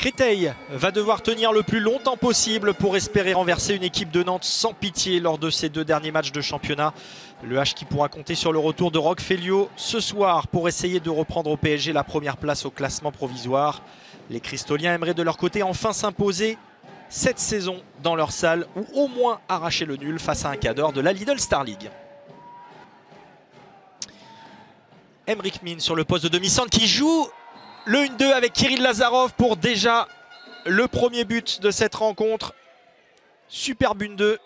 Créteil va devoir tenir le plus longtemps possible pour espérer renverser une équipe de Nantes sans pitié lors de ces 2 derniers matchs de championnat. Le H qui pourra compter sur le retour de Roch Feliot ce soir pour essayer de reprendre au PSG la première place au classement provisoire. Les Cristoliens aimeraient de leur côté enfin s'imposer cette saison dans leur salle ou au moins arracher le nul face à un cadre de la Lidl Star League. Emric Min sur le poste de demi-centre qui joue le 1-2 avec Kirill Lazarov pour déjà le premier but de cette rencontre. Superbe 1-2.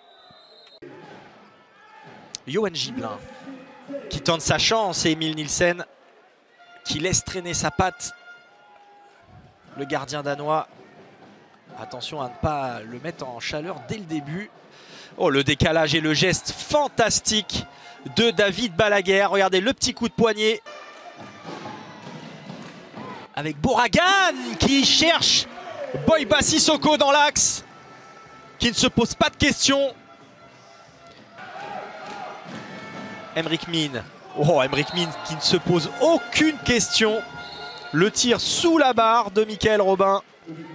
Johan Gibelin qui tente sa chance et Emil Nielsen qui laisse traîner sa patte. Le gardien danois. Attention à ne pas le mettre en chaleur dès le début. Oh, le décalage et le geste fantastique de David Balaguer. Regardez le petit coup de poignet. Avec Boragan qui cherche Boiba Sissoko dans l'axe. Qui ne se pose pas de questions. Emric Min. Oh, Emric Min qui ne se pose aucune question. Le tir sous la barre de Michael Robin.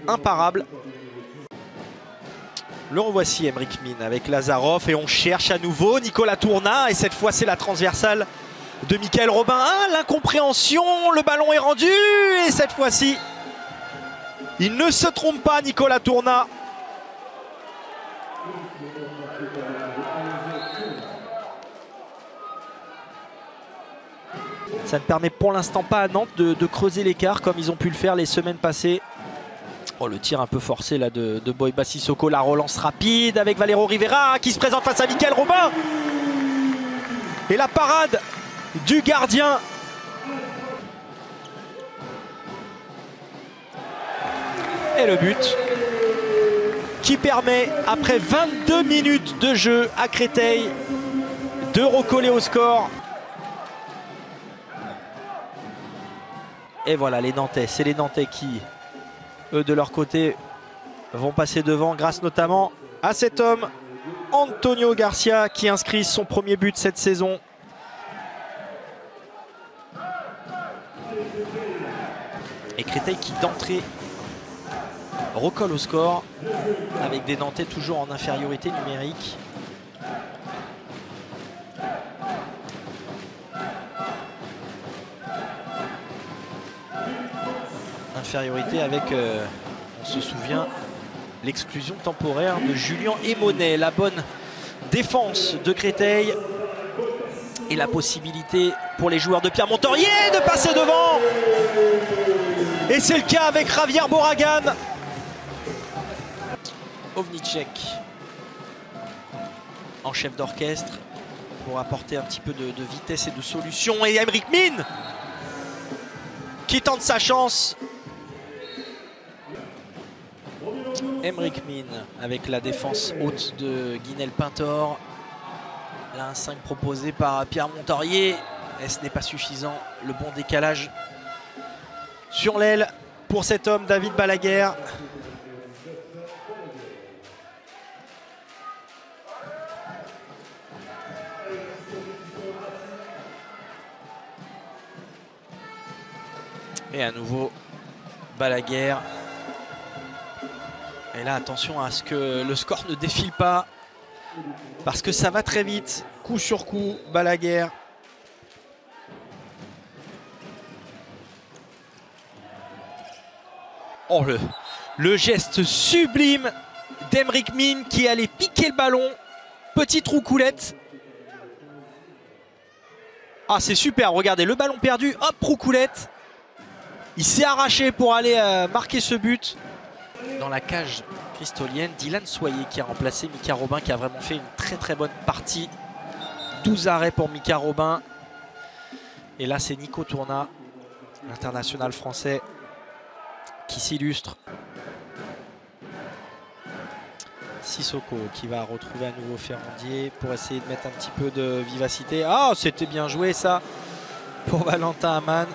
Imparable. Le revoici Emric Min avec Lazarov et on cherche à nouveau Nicolas Tourna et cette fois c'est la transversale de Michael Robin. Ah, l'incompréhension, le ballon est rendu et cette fois-ci il ne se trompe pas Nicolas Tourna. Ça ne permet pour l'instant pas à Nantes de creuser l'écart comme ils ont pu le faire les semaines passées. Oh, le tir un peu forcé là de Boiba Sissoko, la relance rapide avec Valero Rivera qui se présente face à Michael Robin. Et la parade du gardien. Et le but qui permet, après 22 minutes de jeu à Créteil, de recoller au score. Et voilà les Nantais, c'est les Nantais qui, eux de leur côté, vont passer devant grâce notamment à cet homme, Antonio Garcia, qui inscrit son premier but cette saison. Et Créteil qui d'entrée recolle au score avec des Nantais toujours en infériorité numérique. Infériorité avec, on se souvient, l'exclusion temporaire de Julien Emonet. La bonne défense de Créteil et la possibilité pour les joueurs de Pierre Montorier de passer devant. Et c'est le cas avec Javier Boragan. Ovnicek en chef d'orchestre pour apporter un petit peu de vitesse et de solution. Et Emric Min qui tente sa chance. Emric Min avec la défense haute de Guinel Pintor. Là, un 5 proposé par Pierre Montorier. Et ce n'est pas suffisant. Le bon décalage sur l'aile pour cet homme, David Balaguer. Et à nouveau, Balaguer. Et là, attention à ce que le score ne défile pas. Parce que ça va très vite. Coup sur coup, Balaguer. Oh, le geste sublime d'Emric Min qui allait piquer le ballon. Petite roucoulette. Ah, c'est super. Regardez, le ballon perdu. Hop, roucoulette. Il s'est arraché pour aller marquer ce but. Dans la cage cristolienne, Dylan Soyer qui a remplacé Mika Robin, qui a vraiment fait une très très bonne partie. 12 arrêts pour Mika Robin. Et là, c'est Nico Tourna, l'international français, qui s'illustre. Sissoko qui va retrouver à nouveau Ferrandier pour essayer de mettre un petit peu de vivacité. Ah, oh, c'était bien joué ça pour Valentin Amann.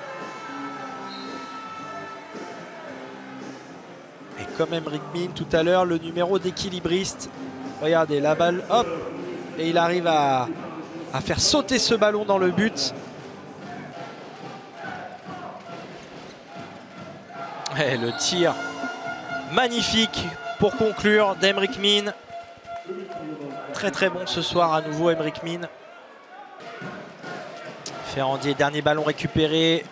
Et comme Emric Min tout à l'heure, le numéro d'équilibriste. Regardez la balle, hop, et il arrive à faire sauter ce ballon dans le but. Et le tir magnifique pour conclure d'Aymeric Min. Très très bon ce soir à nouveau Aymeric Min. Ferrandier, dernier ballon récupéré.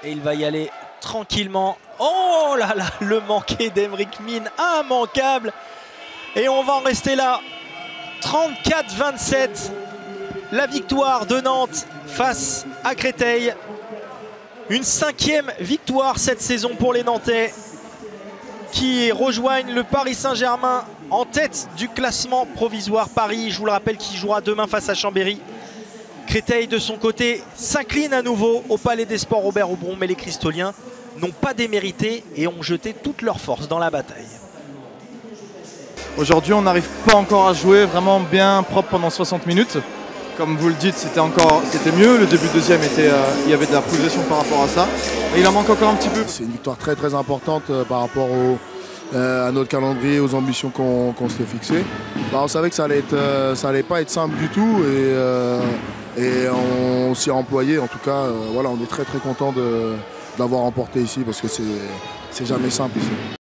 Et il va y aller tranquillement. Oh là là, le manqué d'Aymeric Min, immanquable. Et on va en rester là. 34-27. La victoire de Nantes face à Créteil. Une 5e victoire cette saison pour les Nantais, qui rejoignent le Paris Saint-Germain en tête du classement provisoire. Paris, je vous le rappelle, qui jouera demain face à Chambéry. Créteil, de son côté, s'incline à nouveau au Palais des Sports Robert Aubron, mais les Cristoliens n'ont pas démérité et ont jeté toute leur force dans la bataille. Aujourd'hui, on n'arrive pas encore à jouer vraiment bien propre pendant 60 minutes. Comme vous le dites, c'était mieux. Le début de deuxième, il y avait de la progression par rapport à ça. Mais il en manque encore un petit peu. C'est une victoire très très importante par rapport à notre calendrier, aux ambitions qu'on s'était fixées. On savait que ça allait pas être simple du tout et on s'y a employé. En tout cas, voilà, on est très très content d'avoir remporté ici parce que c'est jamais simple ici.